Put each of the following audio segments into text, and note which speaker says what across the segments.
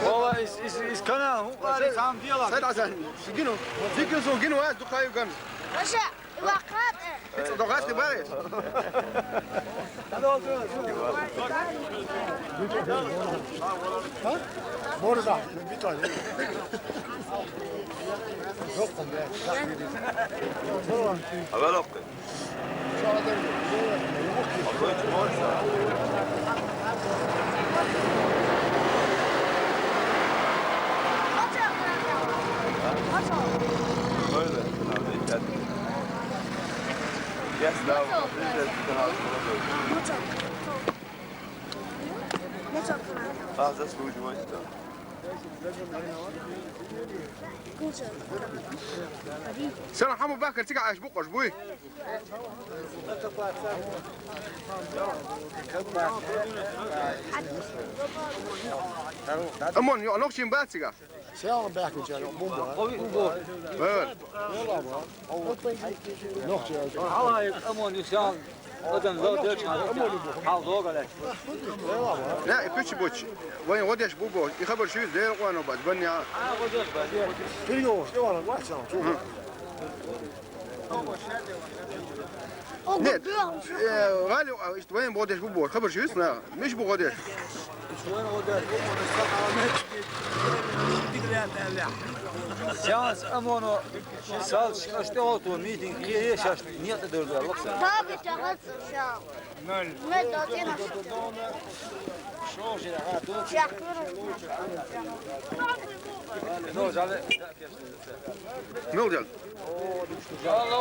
Speaker 1: والله is كنا هو قال عم ديالك
Speaker 2: سيد عسان شجينو شجينو سو جينو هاد دقايق كان
Speaker 3: باشا وقت
Speaker 2: دقايق باريس
Speaker 4: Burada bir tane. Yok mu be?
Speaker 1: أبى لقي böyle Yes, now. Ah, das ist gut, du meinst da.
Speaker 2: سنة حمو باكر تيجي عايش بقش بوي أمون يو نقشين باتسيجا
Speaker 4: Sen belki canım bu.
Speaker 2: Evet.
Speaker 4: Nog canım.
Speaker 1: Allah أمون يسان قدم زود يرجع حال ضوء
Speaker 2: لا يبيش بوش وين وديش بوبو يخبر شو زي وانا بس بني
Speaker 4: Kırıyor. Ne var lan? Sen çok.
Speaker 2: نت غالي وين بوديش بوبو خبر شو اسمه مش بوديش
Speaker 1: Sjans أمونه سال اشتغلتوا ميتين ليش نيت دردار لقصة
Speaker 3: بابي تغطس شام ما دوتينا
Speaker 1: نوز على
Speaker 2: نوجل
Speaker 1: لا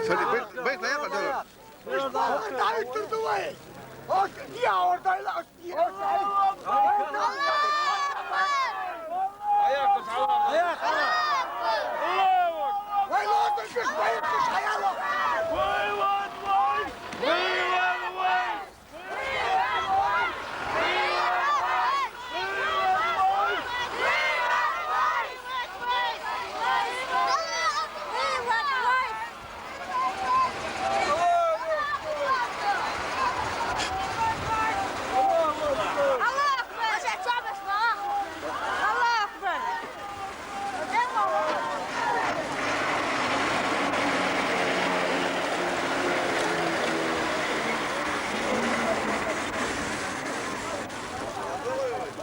Speaker 2: سالي بيت لا يقدر
Speaker 4: Dayı durdu vay. O niye oradayla?
Speaker 1: Ayak
Speaker 4: Vay lan kış vay kış hayalo.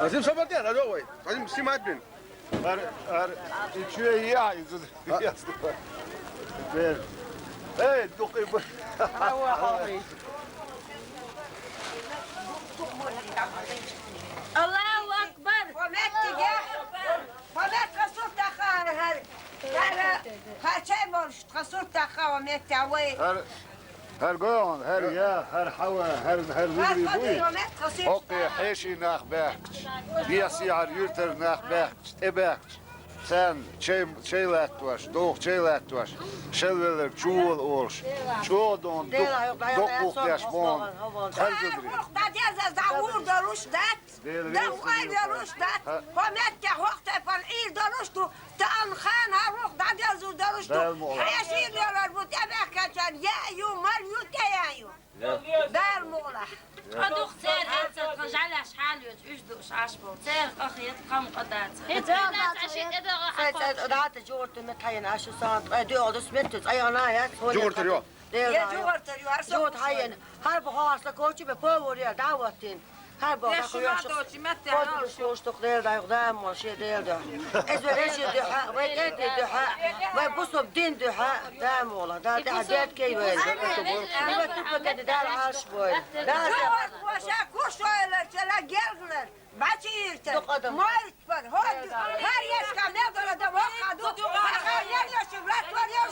Speaker 2: لازم صبرتين هذا هو لازم سمعت بين
Speaker 4: Her içiyor ya yüzü. Ver. Hey dokey bu.
Speaker 3: الله أكبر
Speaker 5: فمت قصرت أخاها هر شيء مالش قصرت أخاها ومت عوي
Speaker 4: Her gång, her ja, her hava, her vidri bui.
Speaker 5: قصرت
Speaker 4: Okey, heşi nach bekç. Diyasiyar yurtar nach bekç. Ebekç. Sen şeylet var, doğ şeylet var. Şelveler çuğul olş. Çuğdon dokuk yaşmon. Her zedri.
Speaker 5: داديزا زعور دروش دات دواي دروش دات فمت وقت فالعيل دروش تان خان هروح داديزا دروش حيشير يربط أبيك كان يا يوم مريو تيايو دار مغلح
Speaker 6: أدوخ تير هاتر قجعلها شحال يجدوش عشبو تير أخيط قم قدات
Speaker 5: دات جورت متحين عشو سانت دو سمتت أيانا يا
Speaker 2: جورت اليوم
Speaker 5: يا جورت اليوم جورت حين هرب خاص لكوتشي ببوريا دعوتين هرب خوشتق ديل دا يقدام وشي ديل دا إذا رجي دحاء ويدي دحاء ويبصوا بدين دحاء دام والله دا ديت كي وين ما تبقى دار عاش بوي دار وشا كوشويلر تلا جيرلر باتيرتر مايتفر هاد هر يسكا نقدر دا وقعدو هر يشبرات وريوش